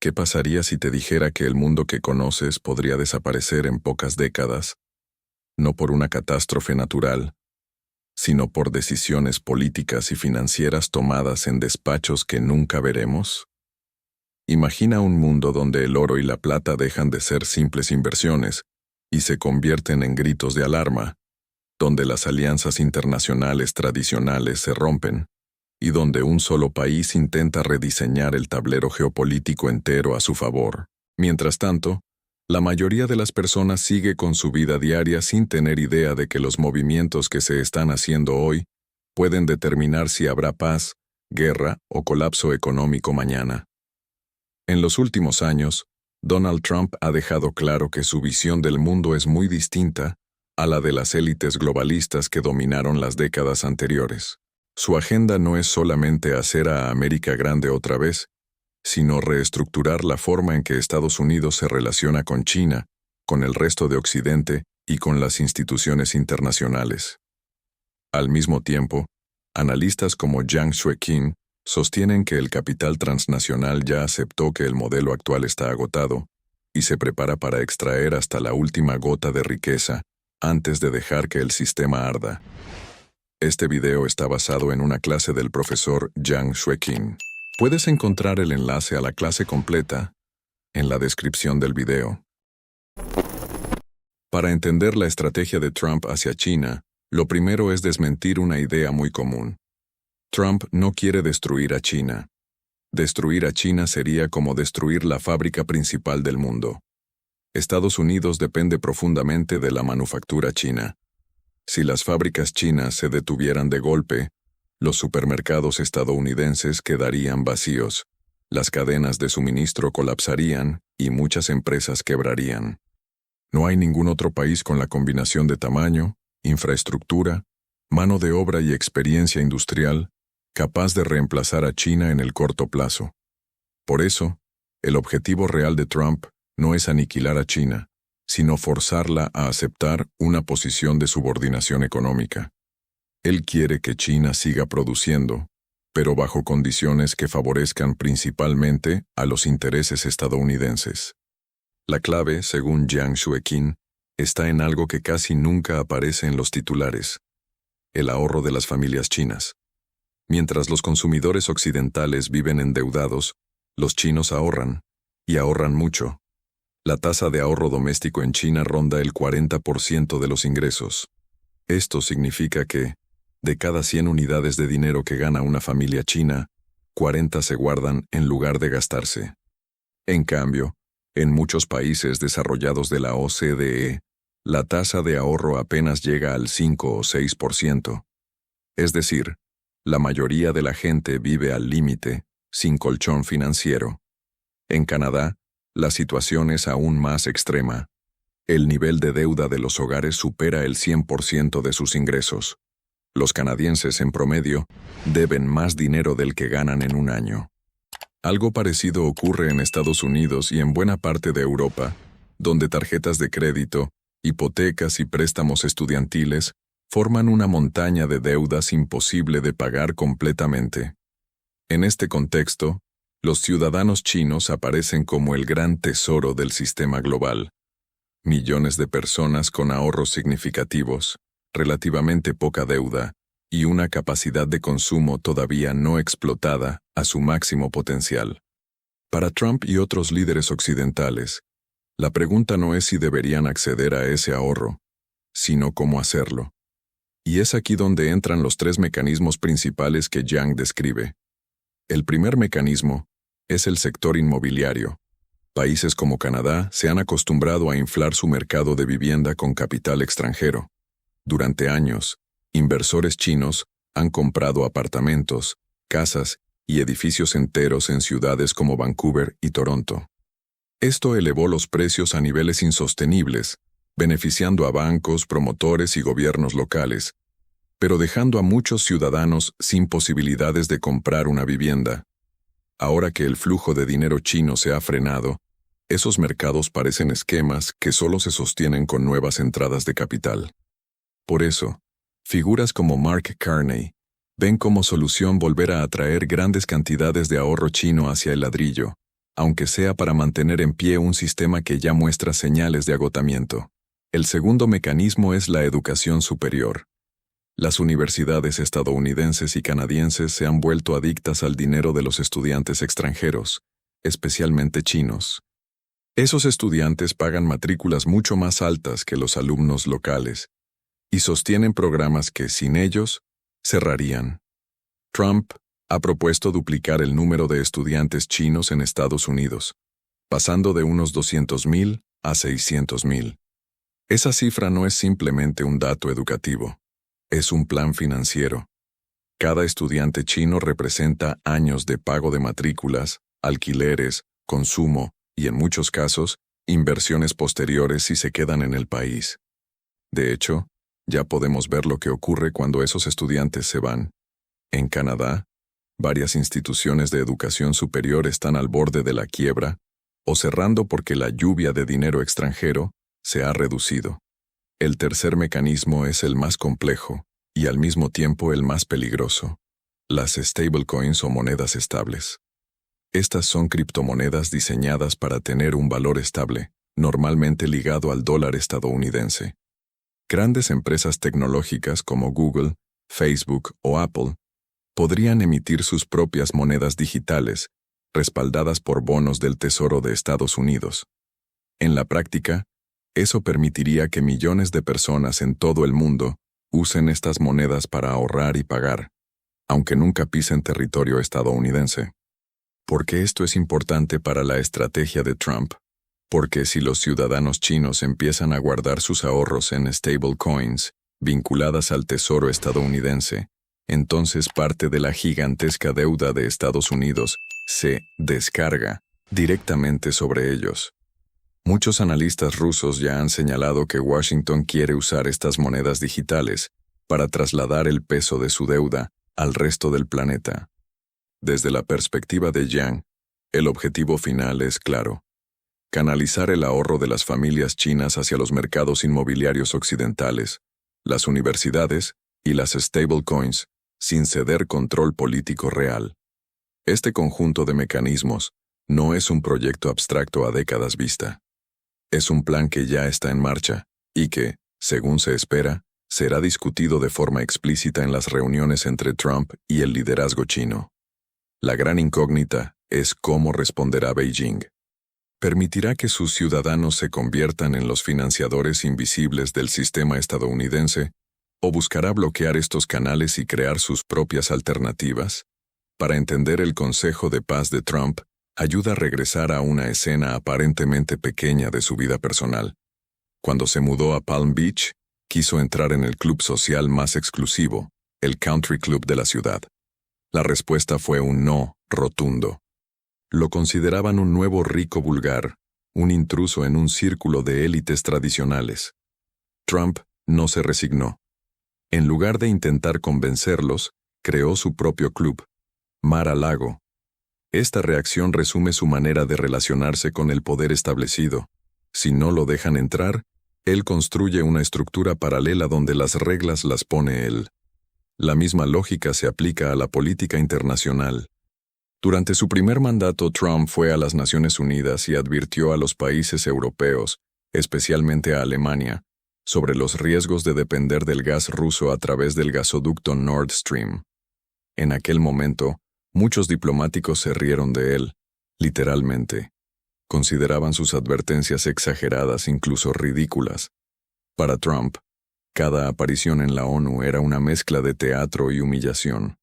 ¿Qué pasaría si te dijera que el mundo que conoces podría desaparecer en pocas décadas, no por una catástrofe natural, sino por decisiones políticas y financieras tomadas en despachos que nunca veremos? Imagina un mundo donde el oro y la plata dejan de ser simples inversiones y se convierten en gritos de alarma, donde las alianzas internacionales tradicionales se rompen y donde un solo país intenta rediseñar el tablero geopolítico entero a su favor. Mientras tanto, la mayoría de las personas sigue con su vida diaria sin tener idea de que los movimientos que se están haciendo hoy pueden determinar si habrá paz, guerra o colapso económico mañana. En los últimos años, Donald Trump ha dejado claro que su visión del mundo es muy distinta a la de las élites globalistas que dominaron las décadas anteriores. Su agenda no es solamente hacer a América grande otra vez, sino reestructurar la forma en que Estados Unidos se relaciona con China, con el resto de Occidente y con las instituciones internacionales. Al mismo tiempo, analistas como Yang Shueqin sostienen que el capital transnacional ya aceptó que el modelo actual está agotado y se prepara para extraer hasta la última gota de riqueza antes de dejar que el sistema arda. Este video está basado en una clase del profesor Yang Shueqin. Puedes encontrar el enlace a la clase completa en la descripción del video. Para entender la estrategia de Trump hacia China, lo primero es desmentir una idea muy común. Trump no quiere destruir a China. Destruir a China sería como destruir la fábrica principal del mundo. Estados Unidos depende profundamente de la manufactura china. Si las fábricas chinas se detuvieran de golpe, los supermercados estadounidenses quedarían vacíos, las cadenas de suministro colapsarían y muchas empresas quebrarían. No hay ningún otro país con la combinación de tamaño, infraestructura, mano de obra y experiencia industrial capaz de reemplazar a China en el corto plazo. Por eso, el objetivo real de Trump no es aniquilar a China, sino forzarla a aceptar una posición de subordinación económica. Él quiere que China siga produciendo, pero bajo condiciones que favorezcan principalmente a los intereses estadounidenses. La clave, según Yang Shueqin, está en algo que casi nunca aparece en los titulares: el ahorro de las familias chinas. Mientras los consumidores occidentales viven endeudados, los chinos ahorran, y ahorran mucho. La tasa de ahorro doméstico en China ronda el 40% de los ingresos. Esto significa que, de cada 100 unidades de dinero que gana una familia china, 40 se guardan en lugar de gastarse. En cambio, en muchos países desarrollados de la OCDE, la tasa de ahorro apenas llega al 5 o 6%. Es decir, la mayoría de la gente vive al límite, sin colchón financiero. En Canadá, la situación es aún más extrema. El nivel de deuda de los hogares supera el 100% de sus ingresos. Los canadienses, en promedio, deben más dinero del que ganan en un año. Algo parecido ocurre en Estados Unidos y en buena parte de Europa, donde tarjetas de crédito, hipotecas y préstamos estudiantiles forman una montaña de deudas imposible de pagar completamente. En este contexto, los ciudadanos chinos aparecen como el gran tesoro del sistema global. Millones de personas con ahorros significativos, relativamente poca deuda y una capacidad de consumo todavía no explotada a su máximo potencial. Para Trump y otros líderes occidentales, la pregunta no es si deberían acceder a ese ahorro, sino cómo hacerlo. Y es aquí donde entran los 3 mecanismos principales que Yang describe. El primer mecanismo es el sector inmobiliario. Países como Canadá se han acostumbrado a inflar su mercado de vivienda con capital extranjero. Durante años, inversores chinos han comprado apartamentos, casas y edificios enteros en ciudades como Vancouver y Toronto. Esto elevó los precios a niveles insostenibles, beneficiando a bancos, promotores y gobiernos locales, pero dejando a muchos ciudadanos sin posibilidades de comprar una vivienda. Ahora que el flujo de dinero chino se ha frenado, esos mercados parecen esquemas que solo se sostienen con nuevas entradas de capital. Por eso, figuras como Mark Carney ven como solución volver a atraer grandes cantidades de ahorro chino hacia el ladrillo, aunque sea para mantener en pie un sistema que ya muestra señales de agotamiento. El segundo mecanismo es la educación superior. Las universidades estadounidenses y canadienses se han vuelto adictas al dinero de los estudiantes extranjeros, especialmente chinos. Esos estudiantes pagan matrículas mucho más altas que los alumnos locales y sostienen programas que, sin ellos, cerrarían. Trump ha propuesto duplicar el número de estudiantes chinos en Estados Unidos, pasando de unos 200,000 a 600,000. Esa cifra no es simplemente un dato educativo, es un plan financiero. Cada estudiante chino representa años de pago de matrículas, alquileres, consumo y, en muchos casos, inversiones posteriores si se quedan en el país. De hecho, ya podemos ver lo que ocurre cuando esos estudiantes se van. En Canadá, varias instituciones de educación superior están al borde de la quiebra o cerrando porque la lluvia de dinero extranjero se ha reducido. El tercer mecanismo es el más complejo y al mismo tiempo el más peligroso: las stablecoins o monedas estables. Estas son criptomonedas diseñadas para tener un valor estable, normalmente ligado al dólar estadounidense. Grandes empresas tecnológicas como Google, Facebook o Apple podrían emitir sus propias monedas digitales, respaldadas por bonos del Tesoro de Estados Unidos. En la práctica, eso permitiría que millones de personas en todo el mundo usen estas monedas para ahorrar y pagar, aunque nunca pisen territorio estadounidense. ¿Por qué esto es importante para la estrategia de Trump? Porque si los ciudadanos chinos empiezan a guardar sus ahorros en stablecoins vinculadas al Tesoro estadounidense, entonces parte de la gigantesca deuda de Estados Unidos se descarga directamente sobre ellos. Muchos analistas rusos ya han señalado que Washington quiere usar estas monedas digitales para trasladar el peso de su deuda al resto del planeta. Desde la perspectiva de Yang, el objetivo final es claro: canalizar el ahorro de las familias chinas hacia los mercados inmobiliarios occidentales, las universidades y las stablecoins, sin ceder control político real. Este conjunto de mecanismos no es un proyecto abstracto a décadas vista. Es un plan que ya está en marcha y que, según se espera, será discutido de forma explícita en las reuniones entre Trump y el liderazgo chino. La gran incógnita es cómo responderá Beijing. ¿Permitirá que sus ciudadanos se conviertan en los financiadores invisibles del sistema estadounidense, o buscará bloquear estos canales y crear sus propias alternativas? Para entender el Consejo de Paz de Trump, ayuda a regresar a una escena aparentemente pequeña de su vida personal. Cuando se mudó a Palm Beach, quiso entrar en el club social más exclusivo, el Country Club de la ciudad. La respuesta fue un no rotundo. Lo consideraban un nuevo rico vulgar, un intruso en un círculo de élites tradicionales. Trump no se resignó. En lugar de intentar convencerlos, creó su propio club, Mar-a-Lago. Esta reacción resume su manera de relacionarse con el poder establecido. Si no lo dejan entrar, él construye una estructura paralela donde las reglas las pone él. La misma lógica se aplica a la política internacional. Durante su primer mandato, Trump fue a las Naciones Unidas y advirtió a los países europeos, especialmente a Alemania, sobre los riesgos de depender del gas ruso a través del gasoducto Nord Stream. En aquel momento, muchos diplomáticos se rieron de él, literalmente. Consideraban sus advertencias exageradas, incluso ridículas. Para Trump, cada aparición en la ONU era una mezcla de teatro y humillación.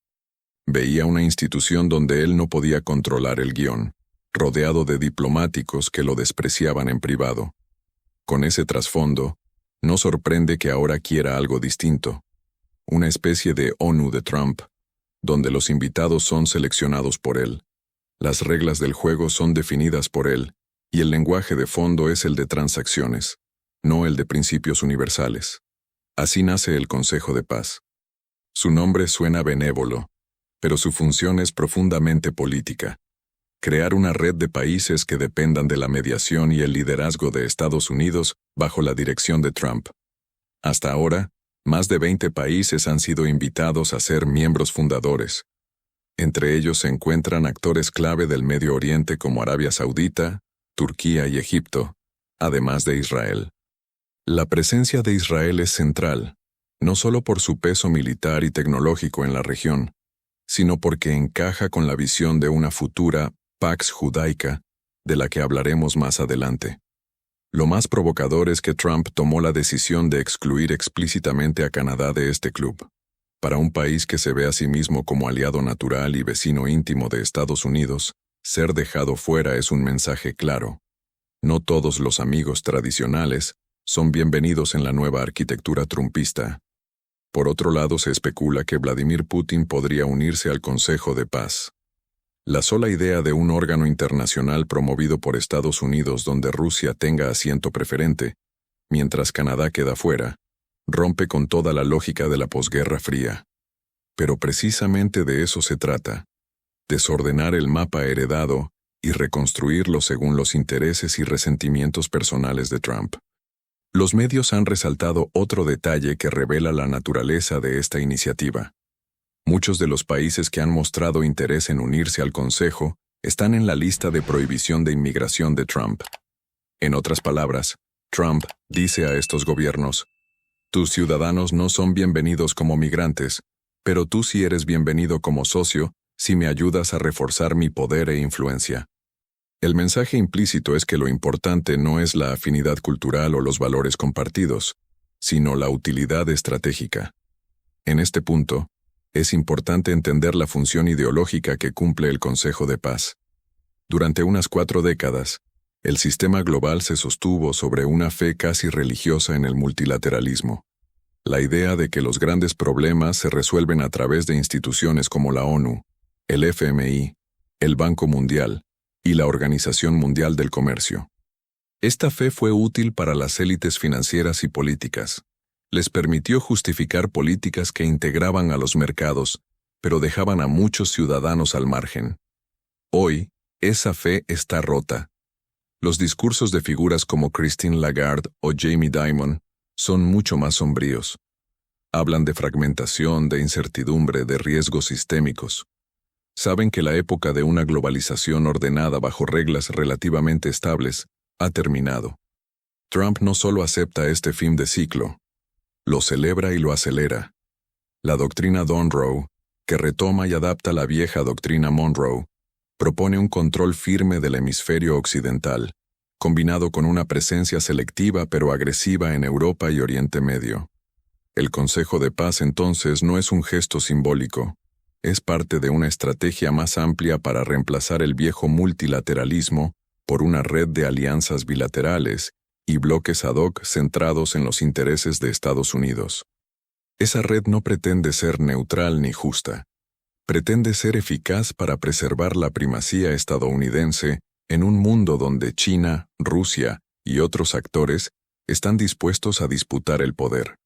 Veía una institución donde él no podía controlar el guión, rodeado de diplomáticos que lo despreciaban en privado. Con ese trasfondo, no sorprende que ahora quiera algo distinto, una especie de ONU de Trump, donde los invitados son seleccionados por él, las reglas del juego son definidas por él, y el lenguaje de fondo es el de transacciones, no el de principios universales. Así nace el Consejo de Paz. Su nombre suena benévolo, pero su función es profundamente política: crear una red de países que dependan de la mediación y el liderazgo de Estados Unidos bajo la dirección de Trump. Hasta ahora, más de 20 países han sido invitados a ser miembros fundadores. Entre ellos se encuentran actores clave del Medio Oriente como Arabia Saudita, Turquía y Egipto, además de Israel. La presencia de Israel es central, no solo por su peso militar y tecnológico en la región, sino porque encaja con la visión de una futura Pax Judaica, de la que hablaremos más adelante. Lo más provocador es que Trump tomó la decisión de excluir explícitamente a Canadá de este club. Para un país que se ve a sí mismo como aliado natural y vecino íntimo de Estados Unidos, ser dejado fuera es un mensaje claro. No todos los amigos tradicionales son bienvenidos en la nueva arquitectura trumpista. Por otro lado, se especula que Vladimir Putin podría unirse al Consejo de Paz. La sola idea de un órgano internacional promovido por Estados Unidos donde Rusia tenga asiento preferente, mientras Canadá queda fuera, rompe con toda la lógica de la posguerra fría. Pero precisamente de eso se trata: desordenar el mapa heredado y reconstruirlo según los intereses y resentimientos personales de Trump. Los medios han resaltado otro detalle que revela la naturaleza de esta iniciativa. Muchos de los países que han mostrado interés en unirse al Consejo están en la lista de prohibición de inmigración de Trump. En otras palabras, Trump dice a estos gobiernos: tus ciudadanos no son bienvenidos como migrantes, pero tú sí eres bienvenido como socio si me ayudas a reforzar mi poder e influencia. El mensaje implícito es que lo importante no es la afinidad cultural o los valores compartidos, sino la utilidad estratégica. En este punto, es importante entender la función ideológica que cumple el Consejo de Paz. Durante unas 4 décadas, el sistema global se sostuvo sobre una fe casi religiosa en el multilateralismo. La idea de que los grandes problemas se resuelven a través de instituciones como la ONU, el FMI, el Banco Mundial y la Organización Mundial del Comercio. Esta fe fue útil para las élites financieras y políticas. Les permitió justificar políticas que integraban a los mercados, pero dejaban a muchos ciudadanos al margen. Hoy, esa fe está rota. Los discursos de figuras como Christine Lagarde o Jamie Dimon son mucho más sombríos. Hablan de fragmentación, de incertidumbre, de riesgos sistémicos. Saben que la época de una globalización ordenada bajo reglas relativamente estables ha terminado. Trump no solo acepta este fin de ciclo, lo celebra y lo acelera. La doctrina Monroe, que retoma y adapta la vieja doctrina Monroe, propone un control firme del hemisferio occidental, combinado con una presencia selectiva pero agresiva en Europa y Oriente Medio. El Consejo de Paz entonces no es un gesto simbólico, es parte de una estrategia más amplia para reemplazar el viejo multilateralismo por una red de alianzas bilaterales y bloques ad hoc centrados en los intereses de Estados Unidos. Esa red no pretende ser neutral ni justa. Pretende ser eficaz para preservar la primacía estadounidense en un mundo donde China, Rusia y otros actores están dispuestos a disputar el poder.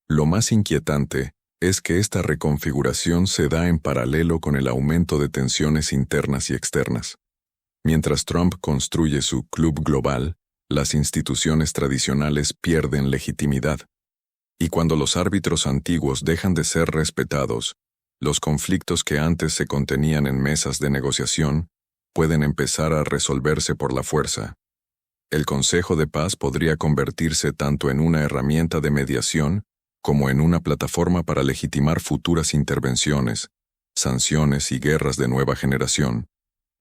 Lo más inquietante es que esta reconfiguración se da en paralelo con el aumento de tensiones internas y externas. Mientras Trump construye su club global, las instituciones tradicionales pierden legitimidad. Y cuando los árbitros antiguos dejan de ser respetados, los conflictos que antes se contenían en mesas de negociación pueden empezar a resolverse por la fuerza. El Consejo de Paz podría convertirse tanto en una herramienta de mediación como en una plataforma para legitimar futuras intervenciones, sanciones y guerras de nueva generación.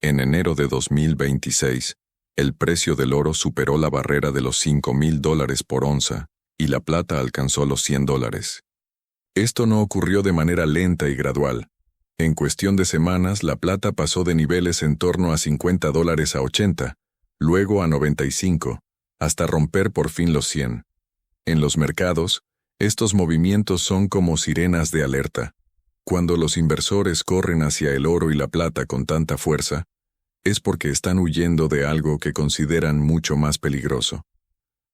En enero de 2026, el precio del oro superó la barrera de los $5,000 por onza y la plata alcanzó los $100. Esto no ocurrió de manera lenta y gradual. En cuestión de semanas, la plata pasó de niveles en torno a $50 a 80, luego a 95, hasta romper por fin los 100. En los mercados, estos movimientos son como sirenas de alerta. Cuando los inversores corren hacia el oro y la plata con tanta fuerza, es porque están huyendo de algo que consideran mucho más peligroso.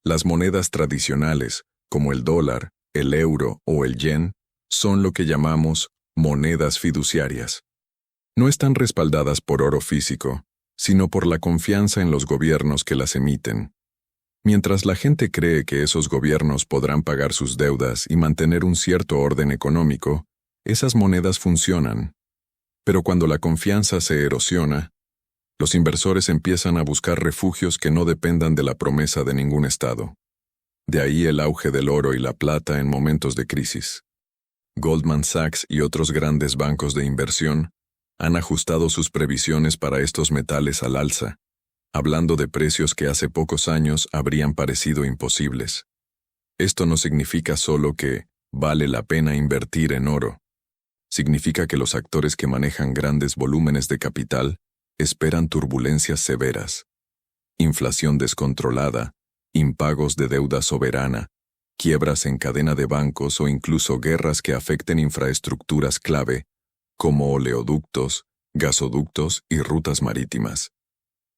Las monedas tradicionales, como el dólar, el euro o el yen, son lo que llamamos monedas fiduciarias. No están respaldadas por oro físico, sino por la confianza en los gobiernos que las emiten. Mientras la gente cree que esos gobiernos podrán pagar sus deudas y mantener un cierto orden económico, esas monedas funcionan. Pero cuando la confianza se erosiona, los inversores empiezan a buscar refugios que no dependan de la promesa de ningún Estado. De ahí el auge del oro y la plata en momentos de crisis. Goldman Sachs y otros grandes bancos de inversión han ajustado sus previsiones para estos metales al alza, hablando de precios que hace pocos años habrían parecido imposibles. Esto no significa solo que vale la pena invertir en oro. Significa que los actores que manejan grandes volúmenes de capital esperan turbulencias severas, inflación descontrolada, impagos de deuda soberana, quiebras en cadena de bancos o incluso guerras que afecten infraestructuras clave, como oleoductos, gasoductos y rutas marítimas.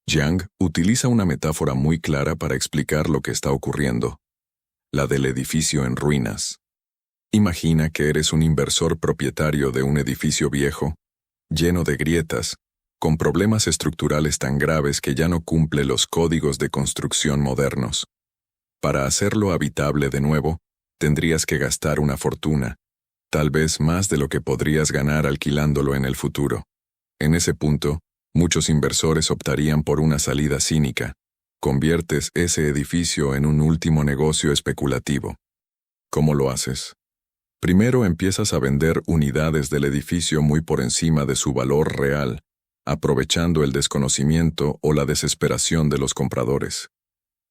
Yang utiliza una metáfora muy clara para explicar lo que está ocurriendo, la del edificio en ruinas. Imagina que eres un inversor propietario de un edificio viejo, lleno de grietas, con problemas estructurales tan graves que ya no cumple los códigos de construcción modernos. Para hacerlo habitable de nuevo, tendrías que gastar una fortuna, tal vez más de lo que podrías ganar alquilándolo en el futuro. En ese punto, muchos inversores optarían por una salida cínica. Conviertes ese edificio en un último negocio especulativo. ¿Cómo lo haces? Primero empiezas a vender unidades del edificio muy por encima de su valor real, aprovechando el desconocimiento o la desesperación de los compradores.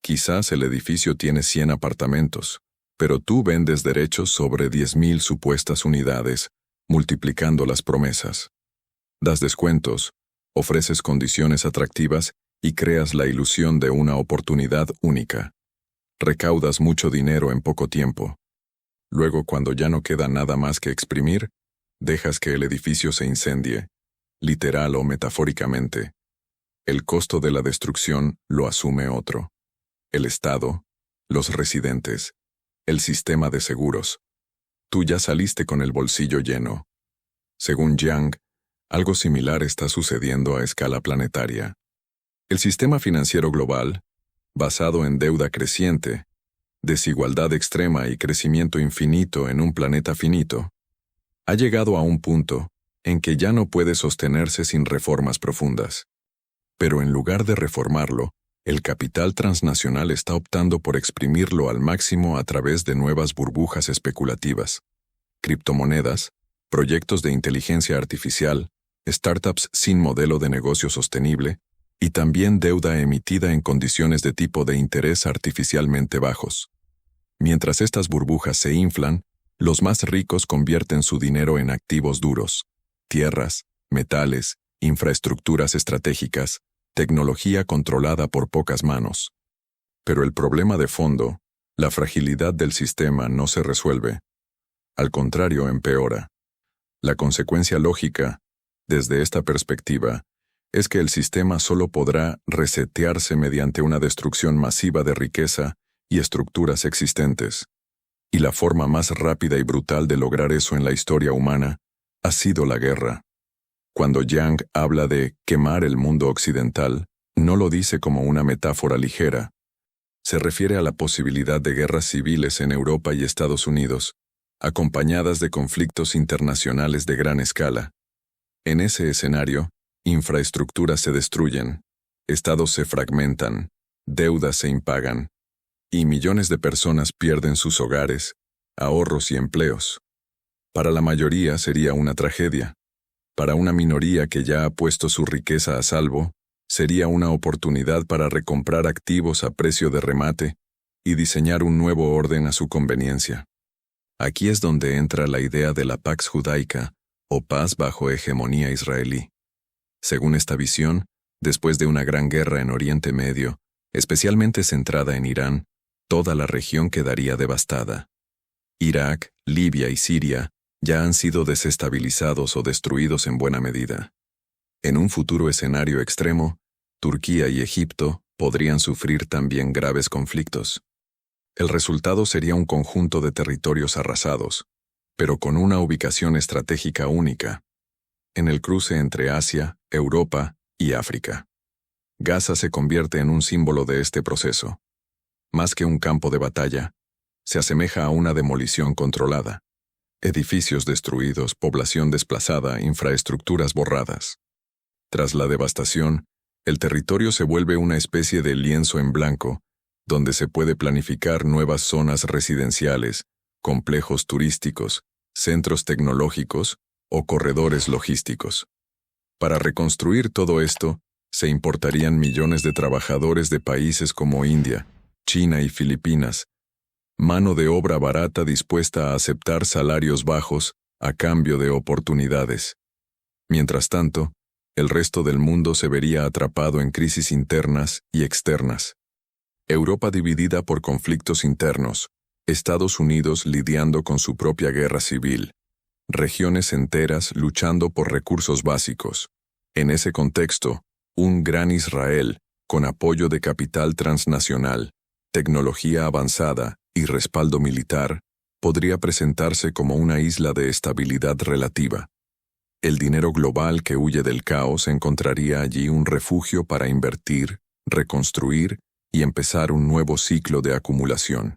Quizás el edificio tiene 100 apartamentos, pero tú vendes derechos sobre 10,000 supuestas unidades, multiplicando las promesas. Das descuentos, ofreces condiciones atractivas y creas la ilusión de una oportunidad única. Recaudas mucho dinero en poco tiempo. Luego, cuando ya no queda nada más que exprimir, dejas que el edificio se incendie, literal o metafóricamente. El costo de la destrucción lo asume otro. El Estado, los residentes, el sistema de seguros. Tú ya saliste con el bolsillo lleno. Según Yang, algo similar está sucediendo a escala planetaria. El sistema financiero global, basado en deuda creciente, desigualdad extrema y crecimiento infinito en un planeta finito, ha llegado a un punto en que ya no puede sostenerse sin reformas profundas. Pero en lugar de reformarlo, el capital transnacional está optando por exprimirlo al máximo a través de nuevas burbujas especulativas, criptomonedas, proyectos de inteligencia artificial, startups sin modelo de negocio sostenible, y también deuda emitida en condiciones de tipo de interés artificialmente bajos. Mientras estas burbujas se inflan, los más ricos convierten su dinero en activos duros, tierras, metales, infraestructuras estratégicas, tecnología controlada por pocas manos. Pero el problema de fondo, la fragilidad del sistema, no se resuelve. Al contrario, empeora. La consecuencia lógica, desde esta perspectiva, es que el sistema solo podrá resetearse mediante una destrucción masiva de riqueza y estructuras existentes. Y la forma más rápida y brutal de lograr eso en la historia humana ha sido la guerra. Cuando Yang habla de quemar el mundo occidental, no lo dice como una metáfora ligera. Se refiere a la posibilidad de guerras civiles en Europa y Estados Unidos, acompañadas de conflictos internacionales de gran escala. En ese escenario, infraestructuras se destruyen, estados se fragmentan, deudas se impagan, y millones de personas pierden sus hogares, ahorros y empleos. Para la mayoría sería una tragedia. Para una minoría que ya ha puesto su riqueza a salvo, sería una oportunidad para recomprar activos a precio de remate y diseñar un nuevo orden a su conveniencia. Aquí es donde entra la idea de la Pax Judaica, o paz bajo hegemonía israelí. Según esta visión, después de una gran guerra en Oriente Medio, especialmente centrada en Irán, toda la región quedaría devastada. Irak, Libia y Siria ya han sido desestabilizados o destruidos en buena medida. En un futuro escenario extremo, Turquía y Egipto podrían sufrir también graves conflictos. El resultado sería un conjunto de territorios arrasados, pero con una ubicación estratégica única, en el cruce entre Asia, Europa y África. Gaza se convierte en un símbolo de este proceso. Más que un campo de batalla, se asemeja a una demolición controlada. Edificios destruidos, población desplazada, infraestructuras borradas. Tras la devastación, el territorio se vuelve una especie de lienzo en blanco, donde se puede planificar nuevas zonas residenciales, complejos turísticos, centros tecnológicos o corredores logísticos. Para reconstruir todo esto, se importarían millones de trabajadores de países como India, China y Filipinas, mano de obra barata dispuesta a aceptar salarios bajos a cambio de oportunidades. Mientras tanto, el resto del mundo se vería atrapado en crisis internas y externas. Europa dividida por conflictos internos, Estados Unidos lidiando con su propia guerra civil, regiones enteras luchando por recursos básicos. En ese contexto, un gran Israel, con apoyo de capital transnacional, tecnología avanzada y respaldo militar, podría presentarse como una isla de estabilidad relativa. El dinero global que huye del caos encontraría allí un refugio para invertir, reconstruir y empezar un nuevo ciclo de acumulación.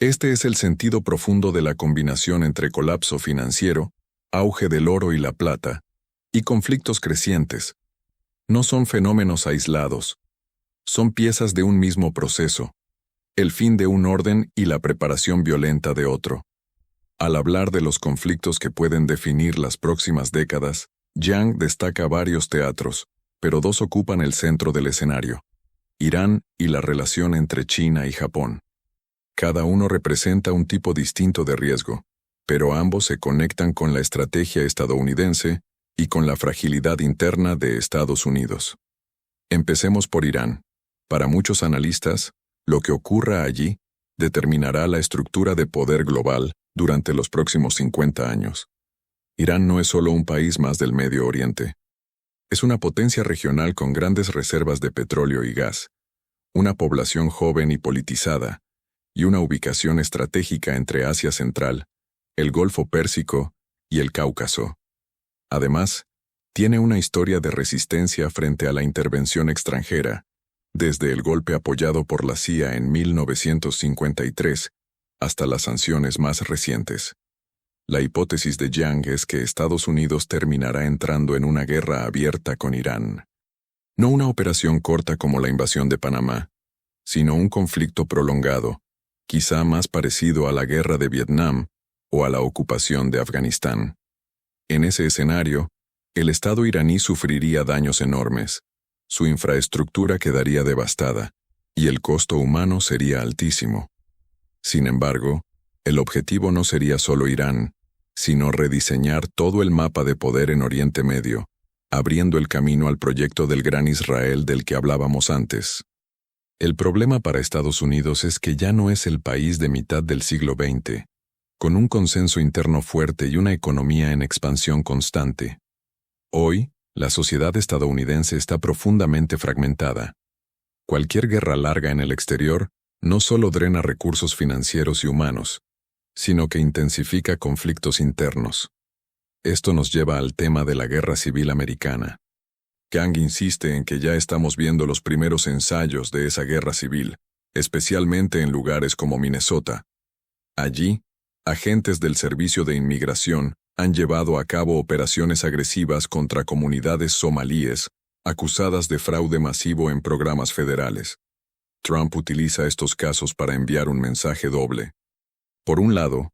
Este es el sentido profundo de la combinación entre colapso financiero, auge del oro y la plata, y conflictos crecientes. No son fenómenos aislados, son piezas de un mismo proceso, el fin de un orden y la preparación violenta de otro. Al hablar de los conflictos que pueden definir las próximas décadas, Yang destaca varios teatros, pero dos ocupan el centro del escenario: Irán y la relación entre China y Japón. Cada uno representa un tipo distinto de riesgo, pero ambos se conectan con la estrategia estadounidense y con la fragilidad interna de Estados Unidos. Empecemos por Irán. Para muchos analistas, lo que ocurra allí determinará la estructura de poder global durante los próximos 50 años. Irán no es solo un país más del Medio Oriente. Es una potencia regional con grandes reservas de petróleo y gas, una población joven y politizada, y una ubicación estratégica entre Asia Central, el Golfo Pérsico y el Cáucaso. Además, tiene una historia de resistencia frente a la intervención extranjera, desde el golpe apoyado por la CIA en 1953 hasta las sanciones más recientes. La hipótesis de Yang es que Estados Unidos terminará entrando en una guerra abierta con Irán. No una operación corta como la invasión de Panamá, sino un conflicto prolongado, quizá más parecido a la guerra de Vietnam o a la ocupación de Afganistán. En ese escenario, el Estado iraní sufriría daños enormes, su infraestructura quedaría devastada, y el costo humano sería altísimo. Sin embargo, el objetivo no sería solo Irán, sino rediseñar todo el mapa de poder en Oriente Medio, abriendo el camino al proyecto del Gran Israel del que hablábamos antes. El problema para Estados Unidos es que ya no es el país de mitad del siglo XX, con un consenso interno fuerte y una economía en expansión constante. Hoy, la sociedad estadounidense está profundamente fragmentada. Cualquier guerra larga en el exterior no solo drena recursos financieros y humanos, sino que intensifica conflictos internos. Esto nos lleva al tema de la Guerra Civil Americana. Yang insiste en que ya estamos viendo los primeros ensayos de esa guerra civil, especialmente en lugares como Minnesota. Allí, agentes del Servicio de Inmigración han llevado a cabo operaciones agresivas contra comunidades somalíes acusadas de fraude masivo en programas federales. Trump utiliza estos casos para enviar un mensaje doble. Por un lado,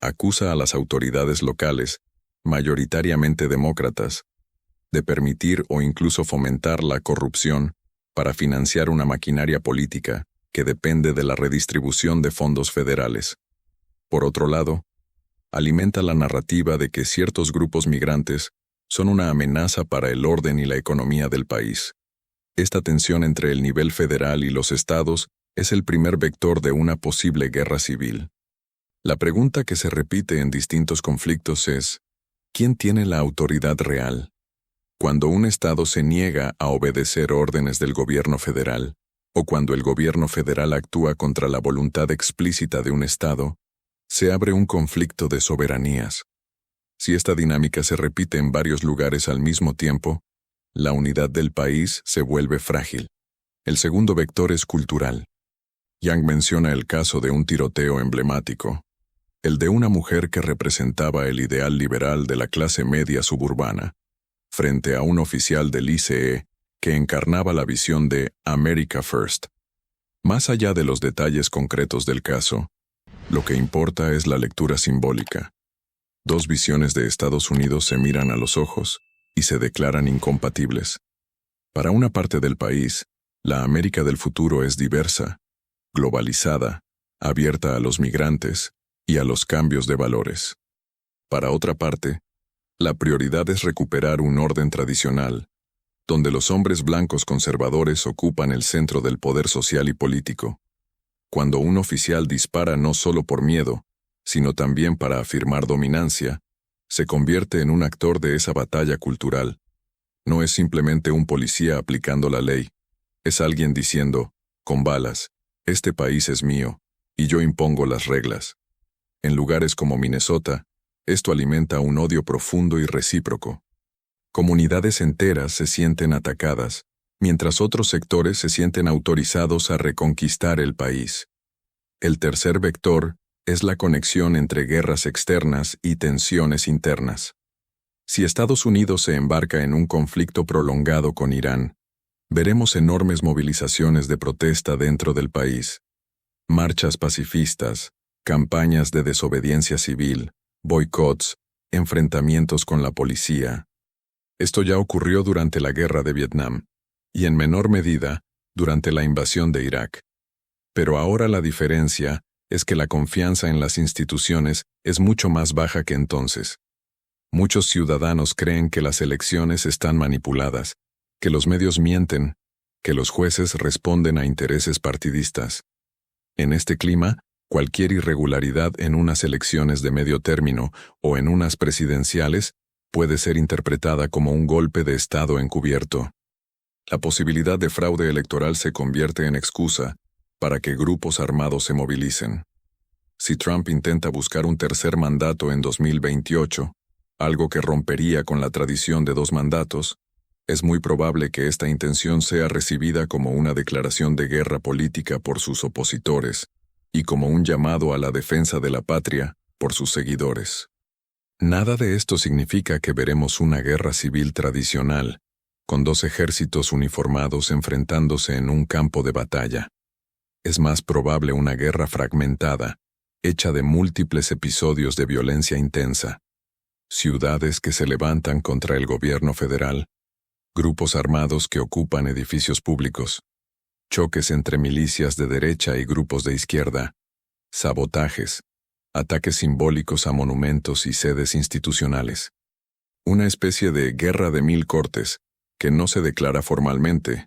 acusa a las autoridades locales, mayoritariamente demócratas, de permitir o incluso fomentar la corrupción para financiar una maquinaria política que depende de la redistribución de fondos federales. Por otro lado, alimenta la narrativa de que ciertos grupos migrantes son una amenaza para el orden y la economía del país. Esta tensión entre el nivel federal y los estados es el primer vector de una posible guerra civil. La pregunta que se repite en distintos conflictos es: ¿quién tiene la autoridad real? Cuando un estado se niega a obedecer órdenes del gobierno federal, o cuando el gobierno federal actúa contra la voluntad explícita de un estado, se abre un conflicto de soberanías. Si esta dinámica se repite en varios lugares al mismo tiempo, la unidad del país se vuelve frágil. El segundo vector es cultural. Yang menciona el caso de un tiroteo emblemático. el de una mujer que representaba el ideal liberal de la clase media suburbana, frente a un oficial del ICE que encarnaba la visión de America First. Más allá de los detalles concretos del caso, lo que importa es la lectura simbólica. Dos visiones de Estados Unidos se miran a los ojos y se declaran incompatibles. Para una parte del país, la América del futuro es diversa, globalizada, abierta a los migrantes y a los cambios de valores. Para otra parte, la prioridad es recuperar un orden tradicional, donde los hombres blancos conservadores ocupan el centro del poder social y político. Cuando un oficial dispara no solo por miedo, sino también para afirmar dominancia, se convierte en un actor de esa batalla cultural. No es simplemente un policía aplicando la ley, es alguien diciendo, con balas, este país es mío, y yo impongo las reglas. En lugares como Minnesota, esto alimenta un odio profundo y recíproco. Comunidades enteras se sienten atacadas, mientras otros sectores se sienten autorizados a reconquistar el país. El tercer vector es la conexión entre guerras externas y tensiones internas. Si Estados Unidos se embarca en un conflicto prolongado con Irán, veremos enormes movilizaciones de protesta dentro del país, marchas pacifistas, campañas de desobediencia civil, boicots, enfrentamientos con la policía. Esto ya ocurrió durante la Guerra de Vietnam, y en menor medida, durante la invasión de Irak. Pero ahora la diferencia es que la confianza en las instituciones es mucho más baja que entonces. Muchos ciudadanos creen que las elecciones están manipuladas, que los medios mienten, que los jueces responden a intereses partidistas. En este clima, cualquier irregularidad en unas elecciones de medio término o en unas presidenciales puede ser interpretada como un golpe de Estado encubierto. La posibilidad de fraude electoral se convierte en excusa para que grupos armados se movilicen. Si Trump intenta buscar un tercer mandato en 2028, algo que rompería con la tradición de 2 mandatos, es muy probable que esta intención sea recibida como una declaración de guerra política por sus opositores y como un llamado a la defensa de la patria por sus seguidores. Nada de esto significa que veremos una guerra civil tradicional, con 2 ejércitos uniformados enfrentándose en un campo de batalla. Es más probable una guerra fragmentada, hecha de múltiples episodios de violencia intensa. Ciudades que se levantan contra el gobierno federal, grupos armados que ocupan edificios públicos, choques entre milicias de derecha y grupos de izquierda, sabotajes, ataques simbólicos a monumentos y sedes institucionales. Una especie de guerra de 1000 cortes, que no se declara formalmente,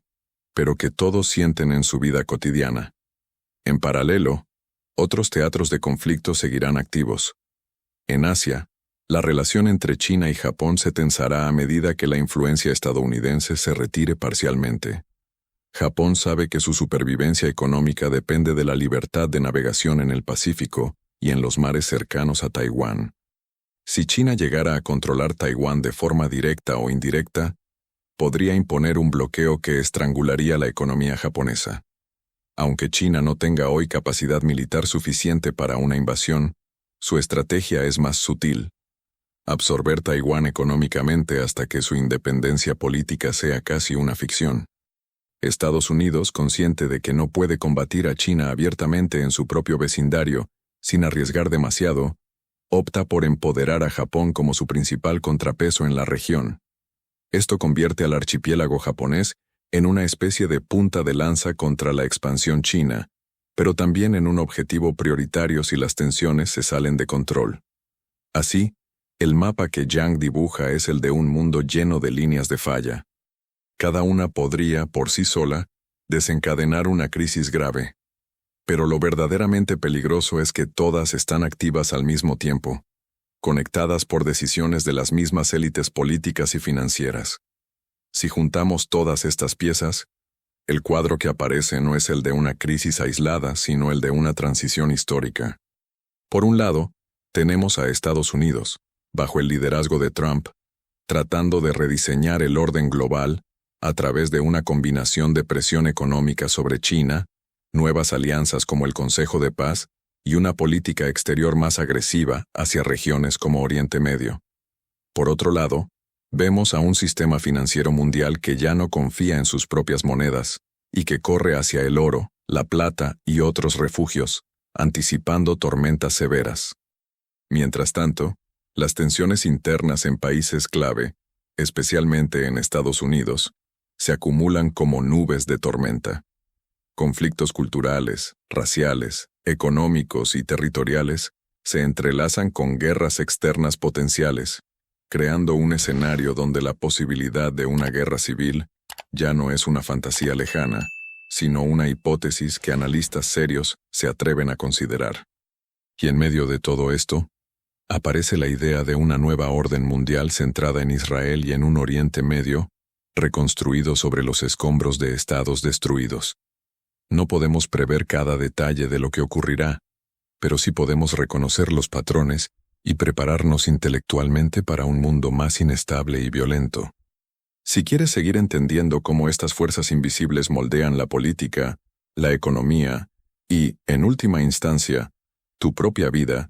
pero que todos sienten en su vida cotidiana. En paralelo, otros teatros de conflicto seguirán activos. En Asia, la relación entre China y Japón se tensará a medida que la influencia estadounidense se retire parcialmente. Japón sabe que su supervivencia económica depende de la libertad de navegación en el Pacífico y en los mares cercanos a Taiwán. Si China llegara a controlar Taiwán de forma directa o indirecta, podría imponer un bloqueo que estrangularía la economía japonesa. Aunque China no tenga hoy capacidad militar suficiente para una invasión, su estrategia es más sutil: absorber Taiwán económicamente hasta que su independencia política sea casi una ficción. Estados Unidos, consciente de que no puede combatir a China abiertamente en su propio vecindario, sin arriesgar demasiado, opta por empoderar a Japón como su principal contrapeso en la región. Esto convierte al archipiélago japonés en una especie de punta de lanza contra la expansión china, pero también en un objetivo prioritario si las tensiones se salen de control. Así, el mapa que Yang dibuja es el de un mundo lleno de líneas de falla. Cada una podría, por sí sola, desencadenar una crisis grave. Pero lo verdaderamente peligroso es que todas están activas al mismo tiempo, conectadas por decisiones de las mismas élites políticas y financieras. Si juntamos todas estas piezas, el cuadro que aparece no es el de una crisis aislada, sino el de una transición histórica. Por un lado, tenemos a Estados Unidos, bajo el liderazgo de Trump, tratando de rediseñar el orden global a través de una combinación de presión económica sobre China, nuevas alianzas como el Consejo de Paz y una política exterior más agresiva hacia regiones como Oriente Medio. Por otro lado, vemos a un sistema financiero mundial que ya no confía en sus propias monedas y que corre hacia el oro, la plata y otros refugios, anticipando tormentas severas. Mientras tanto, las tensiones internas en países clave, especialmente en Estados Unidos, se acumulan como nubes de tormenta. Conflictos culturales, raciales, económicos y territoriales se entrelazan con guerras externas potenciales, creando un escenario donde la posibilidad de una guerra civil ya no es una fantasía lejana, sino una hipótesis que analistas serios se atreven a considerar. Y en medio de todo esto, aparece la idea de una nueva orden mundial centrada en Israel y en un Oriente Medio, reconstruido sobre los escombros de estados destruidos. No podemos prever cada detalle de lo que ocurrirá, pero sí podemos reconocer los patrones y prepararnos intelectualmente para un mundo más inestable y violento. Si quieres seguir entendiendo cómo estas fuerzas invisibles moldean la política, la economía y, en última instancia, tu propia vida,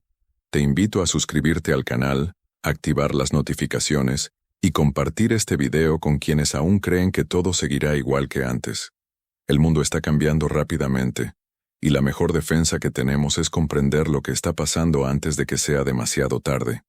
te invito a suscribirte al canal, activar las notificaciones y compartir este video con quienes aún creen que todo seguirá igual que antes. El mundo está cambiando rápidamente, y la mejor defensa que tenemos es comprender lo que está pasando antes de que sea demasiado tarde.